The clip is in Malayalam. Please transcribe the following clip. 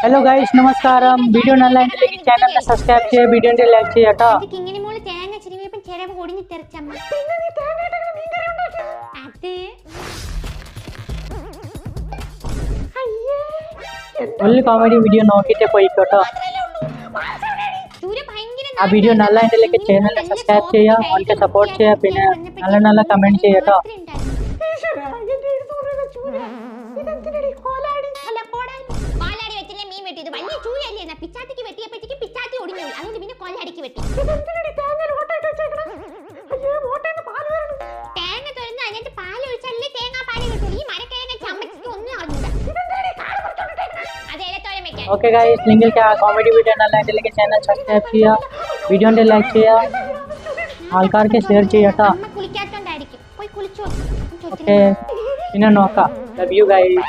ഹലോ ഗൈസ് നമസ്കാരം. വീഡിയോ നല്ലതാണെങ്കിൽ ചാനലിനെ സബ്സ്ക്രൈബ് ചെയ്യുക, വീഡിയോ ലൈക്ക് ചെയ്യുക കേട്ടോ. ഇങ്ങനെ മോള് തേങ്ങ ചിരിവിയപ്പോൾ ചിലവ് ഒടിഞ്ഞു തെറിച്ചമ്മ. ഫുൾ കോമഡി വീഡിയോ നോക്കിയിട്ട് പോയിക്കോട്ടോ. ആ വീഡിയോ നല്ലതാണെങ്കിൽ ചാനലിനെ സബ്സ്ക്രൈബ് ചെയ്യുക, അവർക്ക് സപ്പോർട്ട് ചെയ്യുക, പിന്നെ നല്ല കമന്റ് ചെയ്യുക കേട്ടോ. പിച്ചാത്തിക്ക് വെട്ടിയപ്പോഴത്തേക്ക് പിച്ചാത്തി ഒടിഞ്ഞു, അതുകൊണ്ട് പിന്നെ കൊല്ലടിക്ക് വെട്ടി. തേങ്ങ തുറന്ന് അതിനകത്ത് പാൽ ഒഴിച്ചാലേ തേങ്ങാപ്പാല് കിട്ടും. ഈ മരക്കേങ്ങ ചമ്മച്ചിക്ക് ഒന്നും അറിഞ്ഞൂടാ. അതേലത്തോളം വെക്കാൻ. ഓക്കെ ഗൈസ്, നിങ്ങൾക്ക് ആ കോമഡി വീഡിയോ നല്ലതാണെങ്കിൽ ചാനൽ സബ്സ്ക്രൈബ് ചെയ്യുക, വീഡിയോ ലൈക്ക് ചെയ്യുക, ആൾക്കാർക്ക് ഷെയർ ചെയ്യുക കേട്ടോ. കുളിക്കാത്തോണ്ടായിരിക്കും, പോയി കുളിച്ചോ. ഓക്കെ, പിന്നെ നോക്കാം. Love you guys.